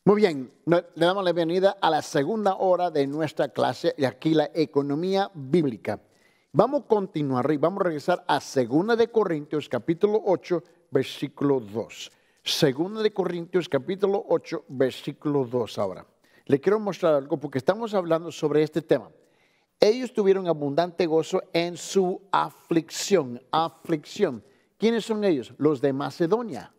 Muy bien, le damos la bienvenida a la segunda hora de nuestra clase y aquí la economía bíblica. Vamos a continuar y vamos a regresar a 2 de Corintios capítulo 8, versículo 2. 2 de Corintios capítulo 8, versículo 2 ahora. Le quiero mostrar algo porque estamos hablando sobre este tema. Ellos tuvieron abundante gozo en su aflicción. Aflicción. ¿Quiénes son ellos? Los de Macedonia.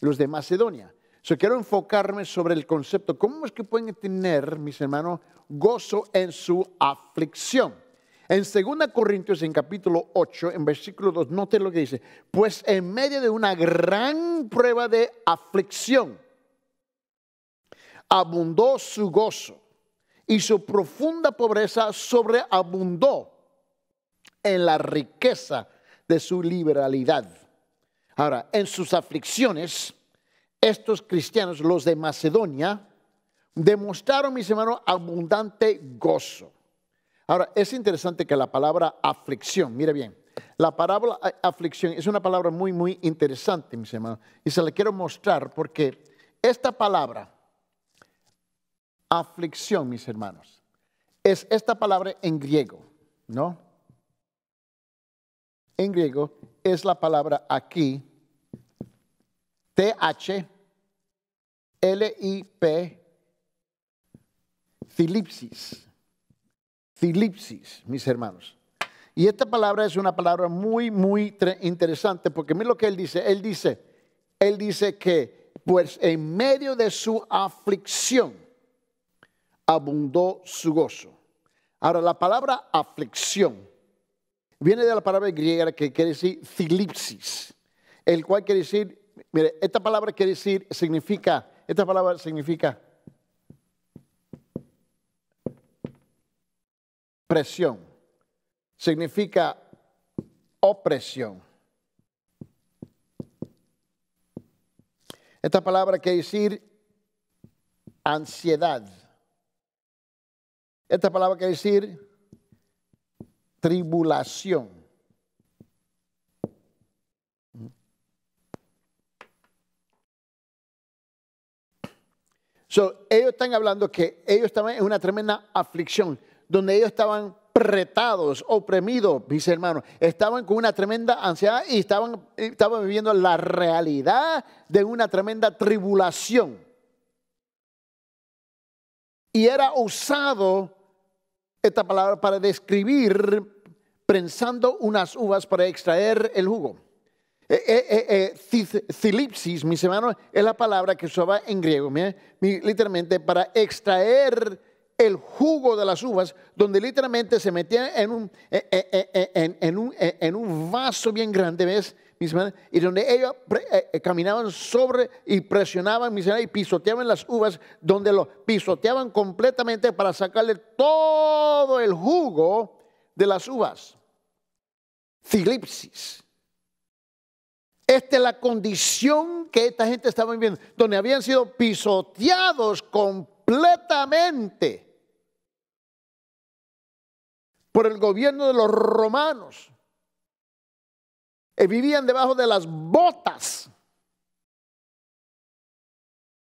Los de Macedonia. Quiero enfocarme sobre el concepto. ¿Cómo es que pueden tener, mis hermanos, gozo en su aflicción? En 2 Corintios, en capítulo 8, en versículo 2, noten lo que dice. Pues en medio de una gran prueba de aflicción, abundó su gozo y su profunda pobreza sobreabundó en la riqueza de su liberalidad. Ahora, en sus aflicciones, estos cristianos, los de Macedonia, demostraron, mis hermanos, abundante gozo. Ahora, es interesante que la palabra aflicción, mire bien, la palabra aflicción es una palabra muy, muy interesante, mis hermanos, y se la quiero mostrar porque esta palabra, aflicción, mis hermanos, es esta palabra en griego, ¿no? En griego es la palabra aquí, T-H-L-I-P, Philipsis. Philipsis, mis hermanos. Y esta palabra es una palabra muy, muy interesante porque mira lo que él dice. Él dice que pues en medio de su aflicción abundó su gozo. Ahora la palabra aflicción viene de la palabra griega que quiere decir Philipsis, el cual quiere decir, mire, esta palabra significa presión, significa opresión. Esta palabra quiere decir ansiedad. Esta palabra quiere decir tribulación. Ellos están hablando que ellos estaban en una tremenda aflicción, donde ellos estaban apretados, oprimidos, mis hermanos. Estaban con una tremenda ansiedad y estaban viviendo la realidad de una tremenda tribulación. Y era usado esta palabra para describir prensando unas uvas para extraer el jugo. Philipsis, mis hermanos, es la palabra que se usa en griego, literalmente para extraer el jugo de las uvas, donde literalmente se metían en un vaso bien grande, ¿ves? Mis hermanos, y donde ellos caminaban sobre y presionaban, mis hermanos, y pisoteaban las uvas, donde lo pisoteaban completamente para sacarle todo el jugo de las uvas. Philipsis. Esta es la condición que esta gente estaba viviendo, donde habían sido pisoteados completamente por el gobierno de los romanos. Vivían debajo de las botas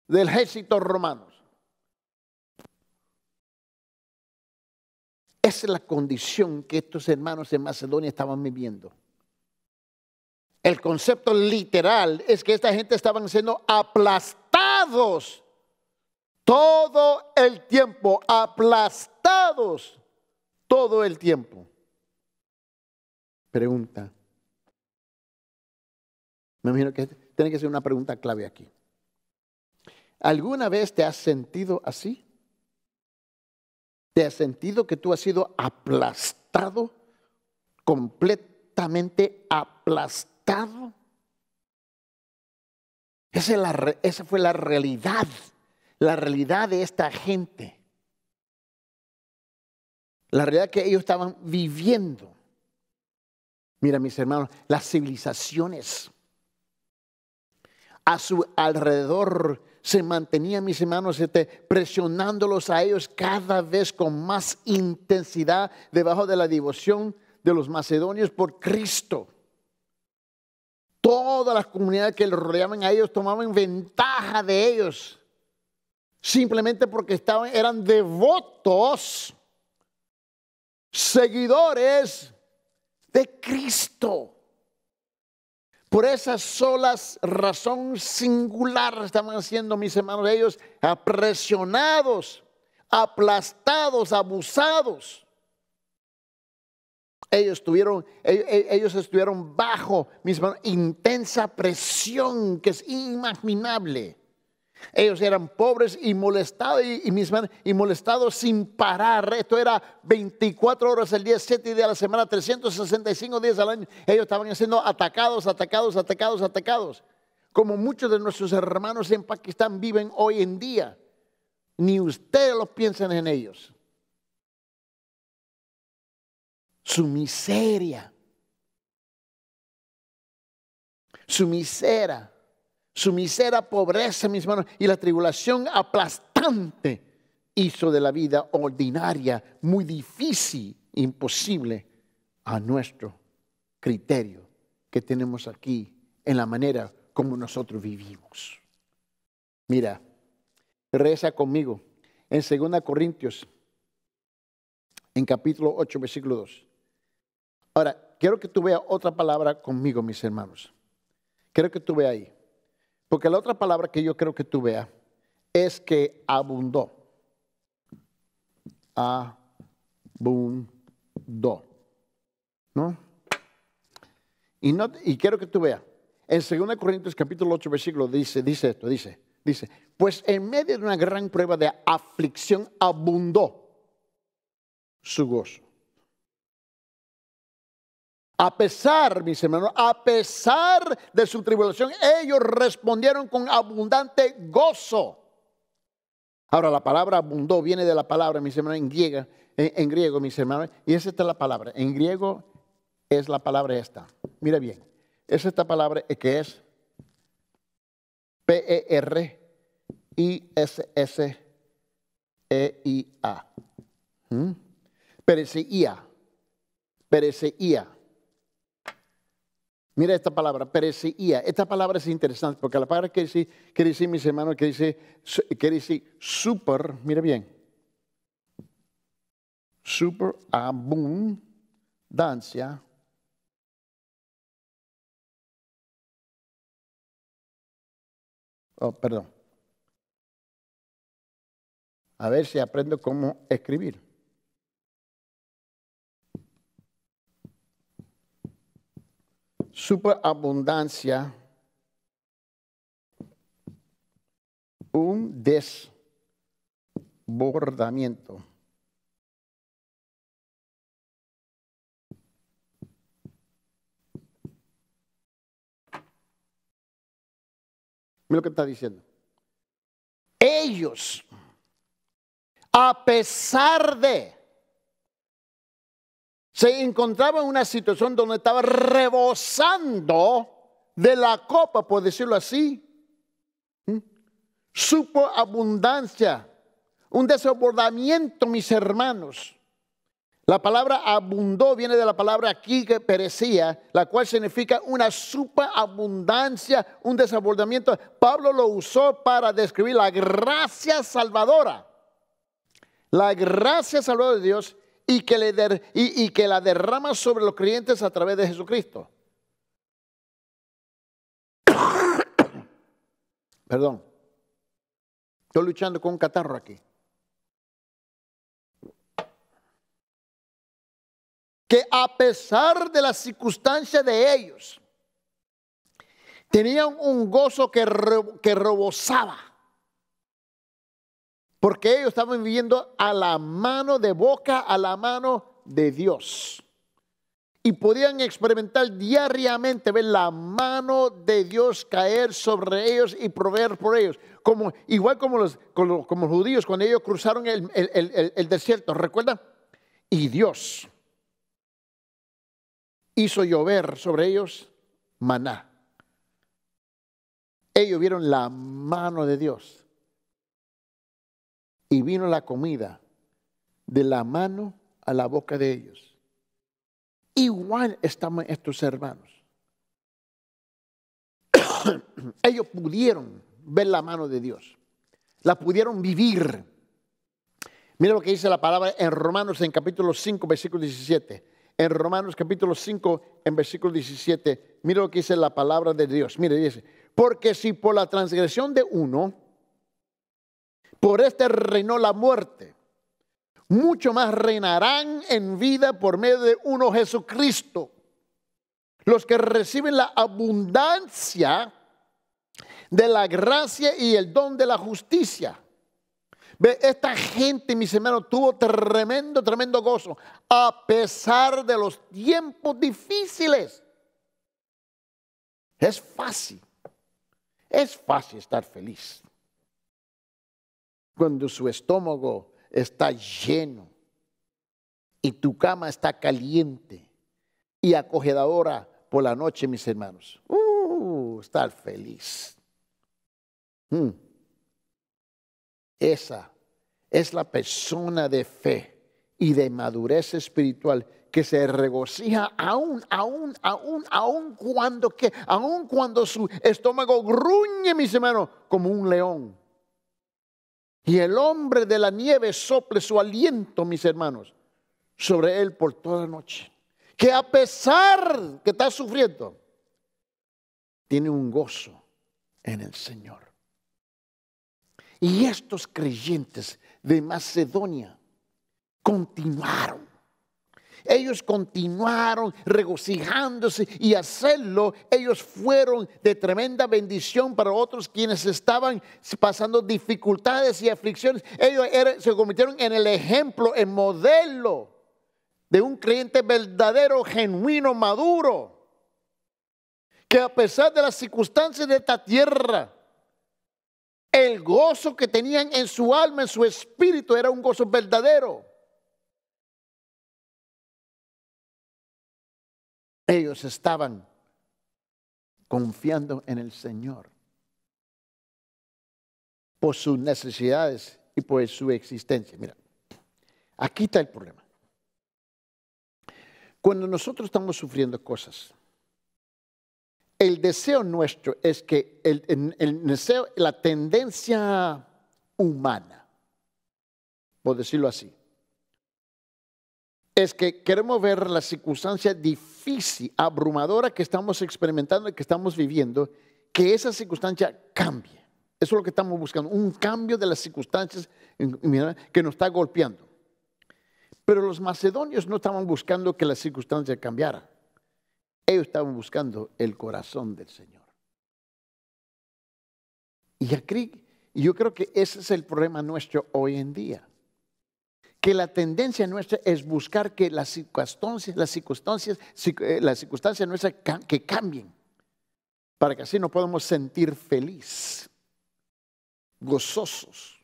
del ejército romano. Esa es la condición que estos hermanos en Macedonia estaban viviendo. El concepto literal es que esta gente estaban siendo aplastados todo el tiempo, aplastados todo el tiempo. Pregunta. Me imagino que tiene que ser una pregunta clave aquí. ¿Alguna vez te has sentido así? ¿Te has sentido que tú has sido aplastado? Completamente aplastado. Esa fue la realidad de esta gente. La realidad que ellos estaban viviendo. Mira, mis hermanos, las civilizaciones a su alrededor se mantenían, mis hermanos, presionándolos a ellos cada vez con más intensidad debajo de la devoción de los macedonios por Cristo. Todas las comunidades que los rodeaban a ellos tomaban ventaja de ellos. simplemente porque eran devotos, seguidores de Cristo. Por esa sola razón singular estaban siendo, mis hermanos, ellos presionados, aplastados, abusados. Ellos estuvieron bajo, mis hermanos, intensa presión que es inimaginable. Ellos eran pobres y molestados, y molestados sin parar. Esto era 24 horas al día, 7 días a la semana, 365 días al año. Ellos estaban siendo atacados. Como muchos de nuestros hermanos en Pakistán viven hoy en día. Ni ustedes los piensan en ellos. Su miseria. Su misera pobreza, mis hermanos, y la tribulación aplastante hizo de la vida ordinaria muy difícil, imposible a nuestro criterio que tenemos aquí en la manera como nosotros vivimos. Mira, reza conmigo en 2 Corintios, en capítulo 8, versículo 2. Ahora, quiero que tú veas otra palabra conmigo, mis hermanos. Quiero que tú veas ahí. Porque la otra palabra que yo creo que tú veas es que abundó. Abundó. ¿No? Y quiero que tú veas. En 2 Corintios capítulo 8 versículo dice esto. Dice, pues en medio de una gran prueba de aflicción abundó su gozo. A pesar, mis hermanos, a pesar de su tribulación, ellos respondieron con abundante gozo. Ahora, la palabra abundó viene de la palabra, mis hermanos, en griego, mis hermanos, y esa es la palabra. En griego es la palabra esta. Mira bien, es esta palabra que es P-E-R-I-S-S-E-I-A. Pereseía. Mira esta palabra, perecía. Esta palabra es interesante porque la palabra quiere decir, mis hermanos, quiere decir super, mira bien. Superabundancia. Oh, perdón. A ver si aprendo cómo escribir. Superabundancia, un desbordamiento. Mira lo que está diciendo. Ellos, a pesar de, se encontraban en una situación donde estaba rebosando de la copa, por decirlo así. Superabundancia, un desbordamiento, mis hermanos. La palabra abundó viene de la palabra aquí que perecía, la cual significa una superabundancia, un desbordamiento. Pablo lo usó para describir la gracia salvadora. La gracia salvadora de Dios y que la derrama sobre los creyentes a través de Jesucristo. Perdón. Estoy luchando con un catarro aquí. Que a pesar de las circunstancias de ellos, tenían un gozo que rebosaba. Porque ellos estaban viviendo a la mano de boca, a la mano de Dios. Y podían experimentar diariamente, ver la mano de Dios caer sobre ellos y proveer por ellos. Igual como los judíos cuando ellos cruzaron el desierto, ¿recuerdan? Y Dios hizo llover sobre ellos maná. Ellos vieron la mano de Dios. Y vino la comida de la mano a la boca de ellos. Igual estamos estos hermanos. Ellos pudieron ver la mano de Dios. la pudieron vivir. Mira lo que dice la palabra en Romanos en capítulo 5, versículo 17. En Romanos capítulo 5, en versículo 17, mira lo que dice la palabra de Dios. Mire, dice, porque si por la transgresión de uno, por este reinó la muerte, mucho más reinarán en vida por medio de uno Jesucristo, los que reciben la abundancia de la gracia y el don de la justicia. Ve, esta gente, mis hermanos, tuvo tremendo gozo a pesar de los tiempos difíciles. Es fácil estar feliz cuando su estómago está lleno y tu cama está caliente y acogedora por la noche, mis hermanos. Estar feliz. Esa es la persona de fe y de madurez espiritual que se regocija aún cuando su estómago gruñe, mis hermanos, como un león. Y el hombre de la nieve sople su aliento, mis hermanos, sobre él por toda la noche. Que a pesar que está sufriendo, tiene un gozo en el Señor. Y estos creyentes de Macedonia continuaron. Ellos continuaron regocijándose y hacerlo. Ellos fueron de tremenda bendición para otros quienes estaban pasando dificultades y aflicciones. Ellos se convirtieron en el ejemplo, en modelo de un creyente verdadero, genuino, maduro. Que a pesar de las circunstancias de esta tierra, el gozo que tenían en su alma, en su espíritu, era un gozo verdadero. Ellos estaban confiando en el Señor por sus necesidades y por su existencia. Mira, aquí está el problema. Cuando nosotros estamos sufriendo cosas, el deseo nuestro es que el deseo, la tendencia humana, por decirlo así, es que queremos ver la circunstancia difícil, abrumadora que estamos experimentando y que estamos viviendo, que esa circunstancia cambie. Eso es lo que estamos buscando, un cambio de las circunstancias que nos está golpeando. Pero los macedonios no estaban buscando que la circunstancia cambiara. Ellos estaban buscando el corazón del Señor. Y yo creo que ese es el problema nuestro hoy en día. Que la tendencia nuestra es buscar que las circunstancias nuestras que cambien. Para que así nos podamos sentir felices, gozosos,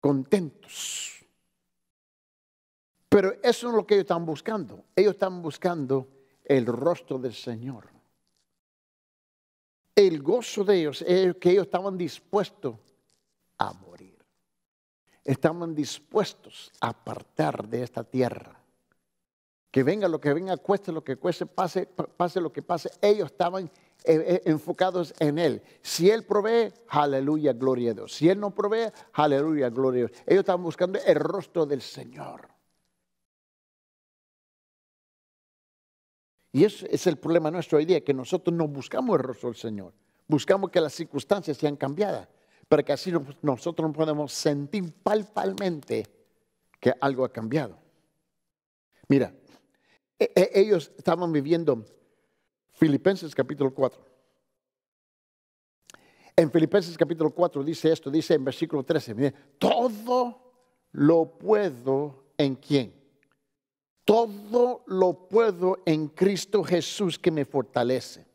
contentos. Pero eso no es lo que ellos están buscando. Ellos están buscando el rostro del Señor. El gozo de ellos es que ellos estaban dispuestos a morir. Estaban dispuestos a apartar de esta tierra. Que venga lo que venga, cueste lo que cueste, pase lo que pase. Ellos estaban enfocados en Él. Si Él provee, aleluya, gloria a Dios. Si Él no provee, aleluya, gloria a Dios. Ellos estaban buscando el rostro del Señor. Y ese es el problema nuestro hoy día, que nosotros no buscamos el rostro del Señor. Buscamos que las circunstancias sean cambiadas, para que así nosotros nos podamos sentir palpablemente que algo ha cambiado. Mira, ellos estaban viviendo Filipenses capítulo 4. En Filipenses capítulo 4 dice esto, dice en versículo 13, mire, todo lo puedo en ¿quién? Todo lo puedo en Cristo Jesús que me fortalece.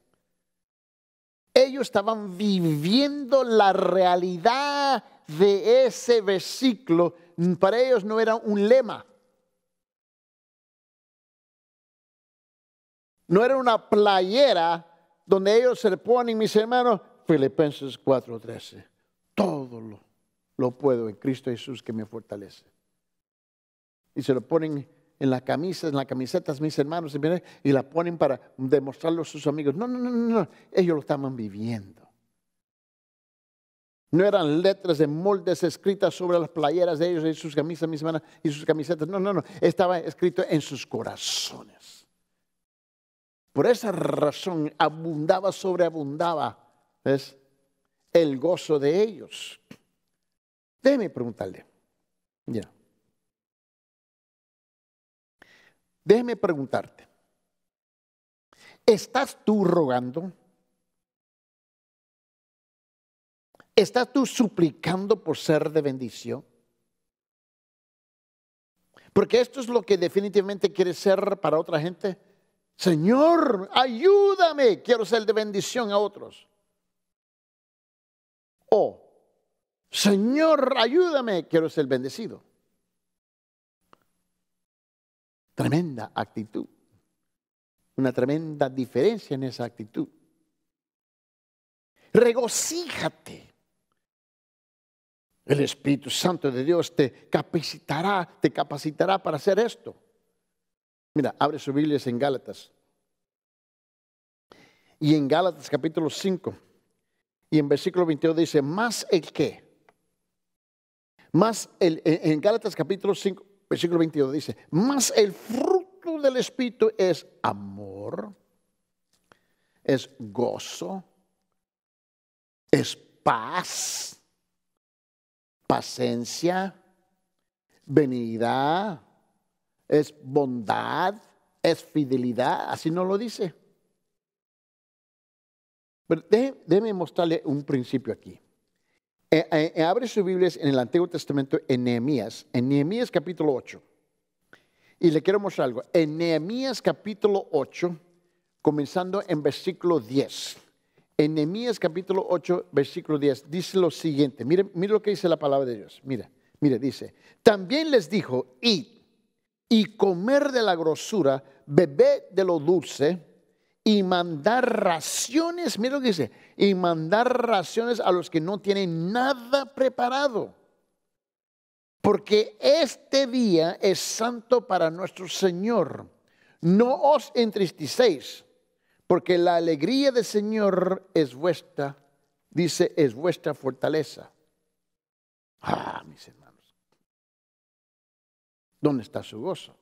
Ellos estaban viviendo la realidad de ese versículo. Para ellos no era un lema. No era una playera donde ellos se le ponen, mis hermanos, Filipenses 4:13. Todo lo puedo en Cristo Jesús que me fortalece. Y se lo ponen en la camisa, en las camisetas, mis hermanos, y la ponen para demostrarlo a sus amigos. No. Ellos lo estaban viviendo. No eran letras de moldes escritas sobre las playeras de ellos y sus camisas, mis hermanas, y sus camisetas. No, no, no. Estaba escrito en sus corazones. Por esa razón abundaba, sobreabundaba, ¿ves?, el gozo de ellos. Déjeme preguntarle. Ya. Déjeme preguntarte. ¿Estás tú rogando? ¿Estás tú suplicando por ser de bendición? Porque esto es lo que definitivamente quieres ser para otra gente. Señor, ayúdame, quiero ser de bendición a otros. O, Señor, ayúdame, quiero ser bendecido. Tremenda actitud. Una tremenda diferencia en esa actitud. Regocíjate. El Espíritu Santo de Dios te capacitará para hacer esto. Mira, abre su Biblia en Gálatas. Y en Gálatas capítulo 5 y en versículo 22 dice, ¿más el qué? En Gálatas capítulo 5, versículo 22 dice, más el fruto del Espíritu es amor, es gozo, es paz, paciencia, benignidad, es bondad, es fidelidad. Así no lo dice. Pero déjeme mostrarle un principio aquí. Abre sus Biblias en el Antiguo Testamento en Nehemías capítulo 8. Y le quiero mostrar algo. En Nehemías capítulo 8, comenzando en versículo 10. En Nehemías capítulo 8, versículo 10, dice lo siguiente. Mire lo que dice la palabra de Dios. Mire, dice. También les dijo, id y comer de la grosura, bebed de lo dulce y mandar raciones. Mire lo que dice. Y mandar raciones a los que no tienen nada preparado. Porque este día es santo para nuestro Señor. No os entristecéis. Porque la alegría del Señor es vuestra, dice, es vuestra fortaleza. Ah, mis hermanos. ¿Dónde está su gozo?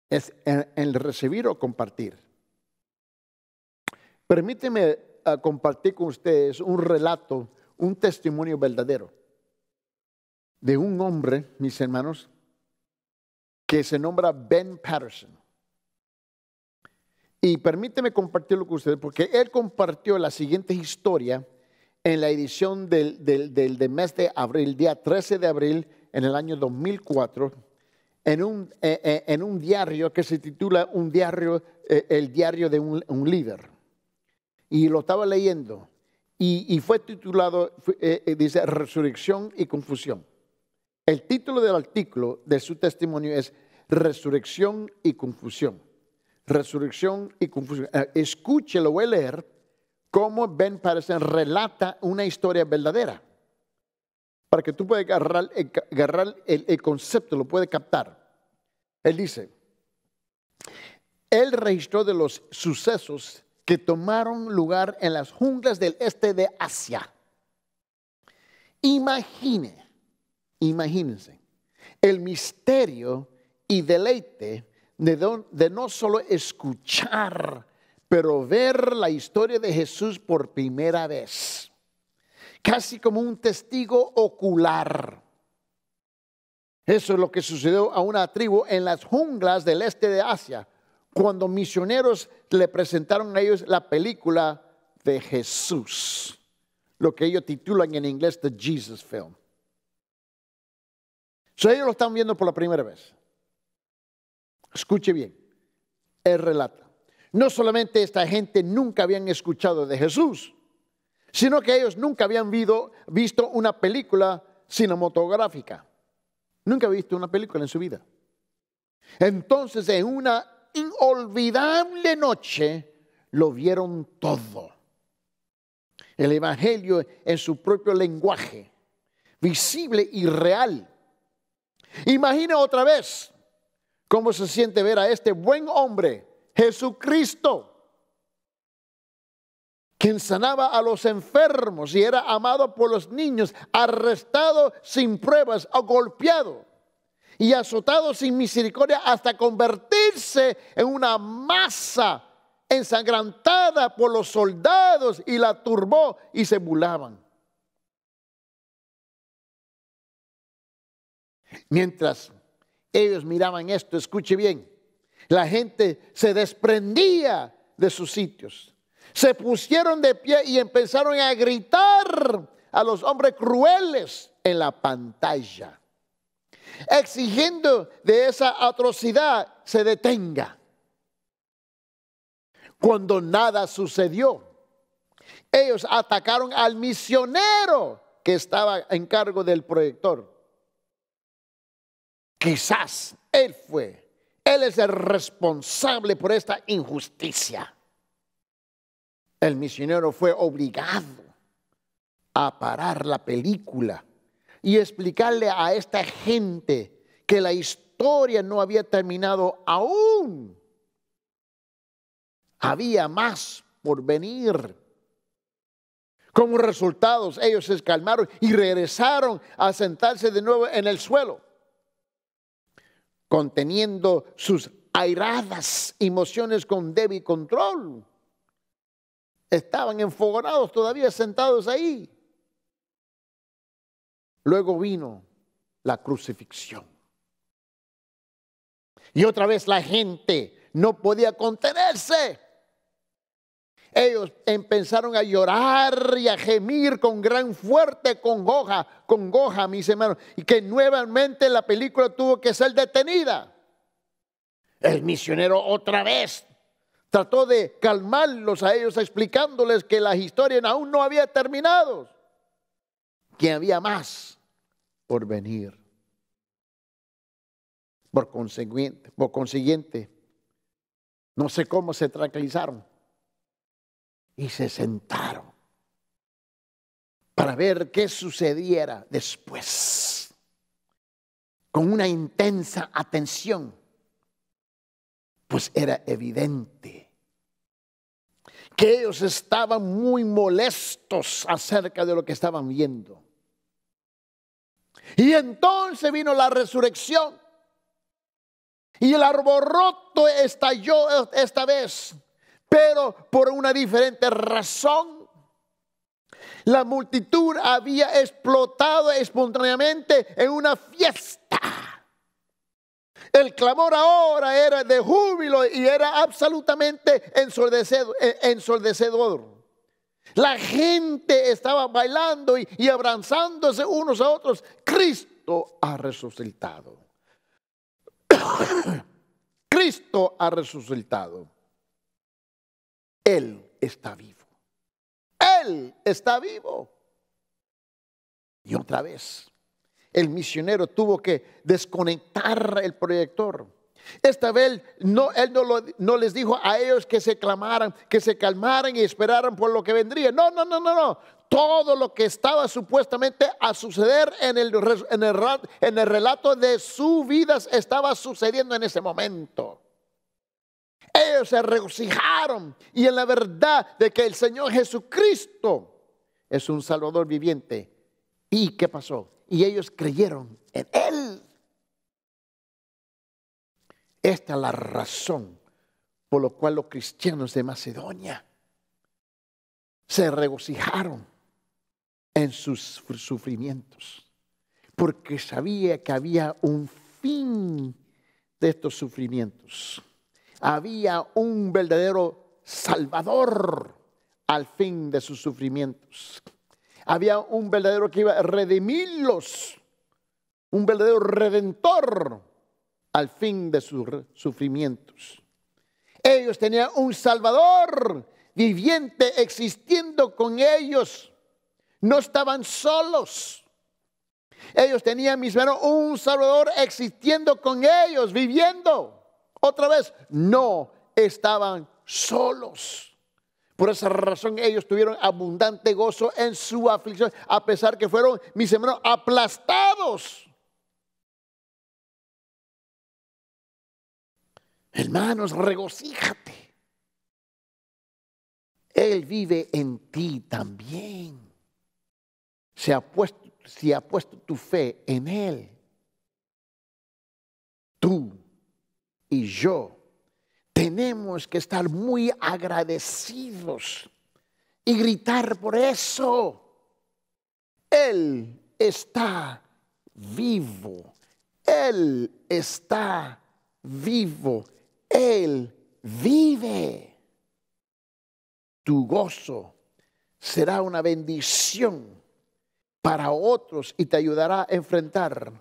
Es en el recibir o compartir. Permíteme compartir con ustedes un relato, un testimonio verdadero de un hombre, mis hermanos, que se nombra Ben Patterson. Y permíteme compartirlo con ustedes porque él compartió la siguiente historia en la edición del mes de abril, día 13 de abril en el año 2004, en un diario que se titula El diario de un líder. Y lo estaba leyendo y fue titulado, dice, Resurrección y Confusión. El título del artículo de su testimonio es Resurrección y Confusión. Resurrección y confusión. Escúchelo, voy a leer cómo Ben Patterson relata una historia verdadera. Para que tú puedas agarrar el concepto, lo puedes captar. Él dice, él registró de los sucesos que tomaron lugar en las junglas del este de Asia. Imagínense el misterio y deleite de no solo escuchar, pero ver la historia de Jesús por primera vez, casi como un testigo ocular. Eso es lo que sucedió a una tribu en las junglas del este de Asia, cuando misioneros le presentaron a ellos la película de Jesús, lo que ellos titulan en inglés The Jesus Film. Ellos lo están viendo por la primera vez. Escuche bien, él relata. No solamente esta gente nunca habían escuchado de Jesús, sino que ellos nunca habían visto una película cinematográfica. Nunca habían visto una película en su vida. Entonces, en una inolvidable noche, lo vieron todo. El Evangelio en su propio lenguaje, visible y real. Imagina otra vez cómo se siente ver a este buen hombre, Jesucristo, quien sanaba a los enfermos y era amado por los niños, arrestado sin pruebas o golpeado y azotado sin misericordia hasta convertirse en una masa ensangrentada por los soldados, y la turbó y se burlaban. Mientras ellos miraban esto, escuche bien, la gente se desprendía de sus sitios. Se pusieron de pie y empezaron a gritar a los hombres crueles en la pantalla, exigiendo de esa atrocidad se detenga. Cuando nada sucedió, ellos atacaron al misionero que estaba en cargo del proyector. Quizás él es el responsable por esta injusticia. El misionero fue obligado a parar la película y explicarle a esta gente que la historia no había terminado aún. Había más por venir. Como resultado, ellos se calmaron y regresaron a sentarse de nuevo en el suelo, conteniendo sus airadas emociones con débil control. Estaban enfogonados todavía sentados ahí. Luego vino la crucifixión. Y otra vez la gente no podía contenerse. Ellos empezaron a llorar y a gemir con gran fuerte congoja, mis hermanos, y que nuevamente la película tuvo que ser detenida. El misionero otra vez trató de calmarlos a ellos, explicándoles que la historia aún no había terminado, que había más por venir. Por consiguiente, no sé cómo se tranquilizaron y se sentaron para ver qué sucediera después, con una intensa atención, pues era evidente que ellos estaban muy molestos acerca de lo que estaban viendo. Y entonces vino la resurrección y el alboroto estalló esta vez, pero por una diferente razón. La multitud había explotado espontáneamente en una fiesta. El clamor ahora era de júbilo y era absolutamente ensordecedor. La gente estaba bailando y abrazándose unos a otros. Cristo ha resucitado. Cristo ha resucitado. Él está vivo. Él está vivo. Y otra vez, el misionero tuvo que desconectar el proyector. Esta vez él no les dijo a ellos que se calmaran y esperaran por lo que vendría. No. Todo lo que estaba supuestamente a suceder en el relato de su vida estaba sucediendo en ese momento. Ellos se regocijaron y en la verdad de que el Señor Jesucristo es un Salvador viviente. ¿Y qué pasó? Y ellos creyeron en Él. Esta es la razón por la cual los cristianos de Macedonia se regocijaron en sus sufrimientos, porque sabía que había un fin de estos sufrimientos. Había un verdadero Salvador al fin de sus sufrimientos. Había un verdadero que iba a redimirlos, un verdadero redentor al fin de sus sufrimientos. Ellos tenían un Salvador viviente existiendo con ellos. No estaban solos. Ellos tenían, mis hermanos, un Salvador existiendo con ellos, viviendo. Otra vez, no estaban solos. Por esa razón ellos tuvieron abundante gozo en su aflicción, a pesar que fueron, mis hermanos, aplastados. Hermanos, regocíjate. Él vive en ti también. Si ha puesto tu fe en Él, tú y yo tenemos que estar muy agradecidos y gritar por eso. Él está vivo. Él está vivo. Él vive. Tu gozo será una bendición para otros y te ayudará a enfrentar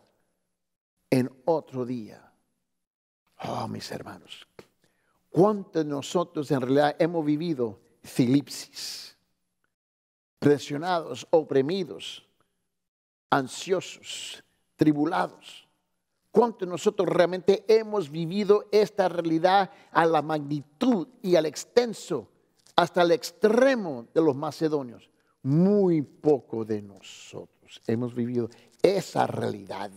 en otro día. Oh, mis hermanos, ¿cuántos de nosotros en realidad hemos vivido filipsis? Presionados, oprimidos, ansiosos, tribulados. ¿Cuántos de nosotros realmente hemos vivido esta realidad a la magnitud y al extenso, hasta el extremo de los macedonios? Muy poco de nosotros hemos vivido esa realidad.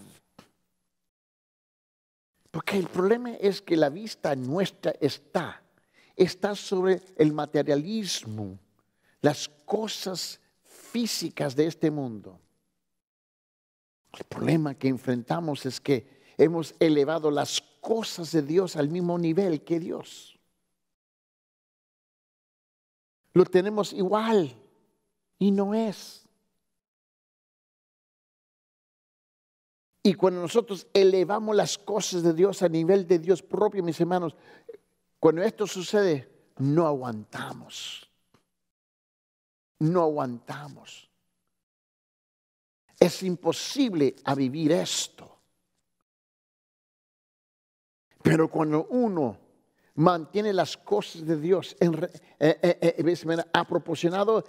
Porque el problema es que la vista nuestra está sobre el materialismo, las cosas físicas de este mundo. El problema que enfrentamos es que hemos elevado las cosas de Dios al mismo nivel que Dios. Lo tenemos igual y no es. Y cuando nosotros elevamos las cosas de Dios a nivel de Dios propio, mis hermanos, cuando esto sucede, no aguantamos. No aguantamos. Es imposible a vivir esto. Pero cuando uno mantiene las cosas de Dios ha proporcionado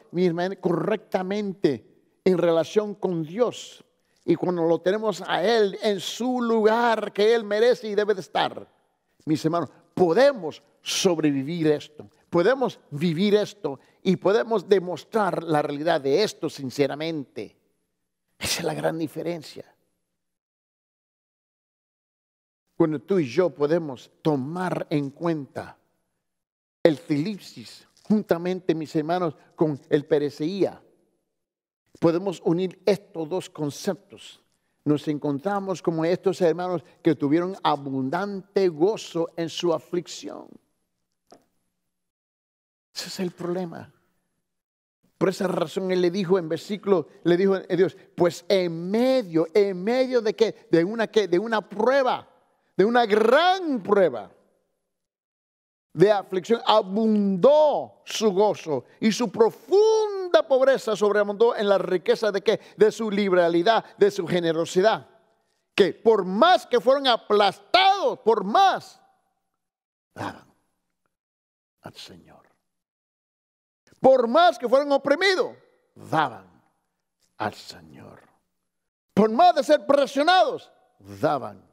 correctamente en relación con Dios, y cuando lo tenemos a Él en su lugar que Él merece y debe de estar, mis hermanos, podemos sobrevivir esto, podemos vivir esto y podemos demostrar la realidad de esto sinceramente. Esa es la gran diferencia. Cuando tú y yo podemos tomar en cuenta el filipsis juntamente, mis hermanos, con el pereseía, podemos unir estos dos conceptos. Nos encontramos como estos hermanos que tuvieron abundante gozo en su aflicción. Ese es el problema. Por esa razón Él le dijo en versículo, le dijo a Dios, pues en medio de qué, de una prueba, de una gran prueba de aflicción, abundó su gozo y su profunda pobreza sobreabundó en la riqueza de qué, de su liberalidad, de su generosidad. Que por más que fueron aplastados, por más daban al Señor. Por más que fueron oprimidos, daban al Señor. Por más de ser presionados, daban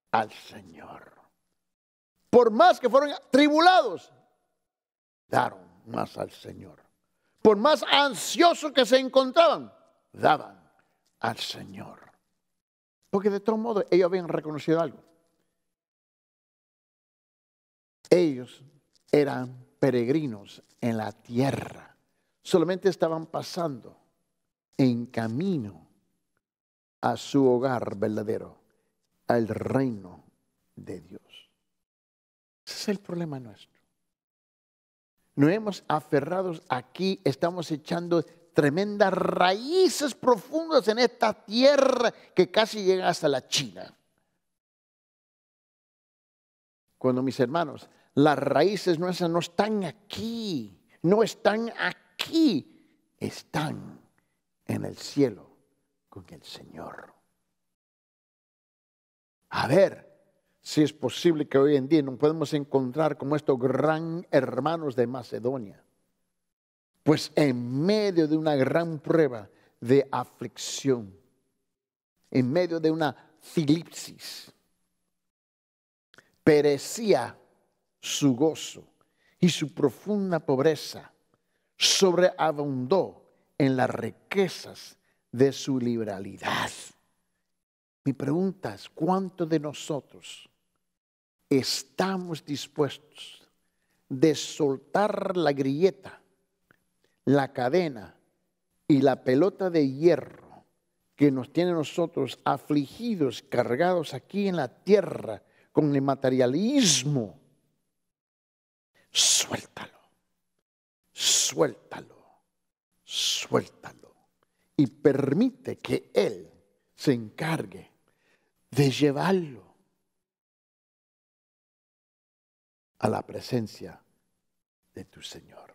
al Señor. Por más que fueron tribulados, daron más al Señor. Por más ansiosos que se encontraban, daban al Señor. Porque de todos modos ellos habían reconocido algo. Ellos eran peregrinos en la tierra. Solamente estaban pasando en camino a su hogar verdadero, al reino de Dios. Ese es el problema nuestro. Nos hemos aferrado aquí, estamos echando tremendas raíces profundas en esta tierra que casi llega hasta la China. Cuando, mis hermanos, las raíces nuestras no están aquí, no están aquí, están en el cielo con el Señor. A ver si es posible que hoy en día nos podemos encontrar como estos gran hermanos de Macedonia. Pues en medio de una gran prueba de aflicción, en medio de una filipsis, perecía su gozo y su profunda pobreza sobreabundó en las riquezas de su liberalidad. Mi pregunta es, ¿cuántos de nosotros estamos dispuestos de soltar la grieta la cadena y la pelota de hierro que nos tiene nosotros afligidos, cargados aquí en la tierra con el materialismo, suéltalo, suéltalo, suéltalo. Y permite que Él se encargue de llevarlo a la presencia de tu Señor.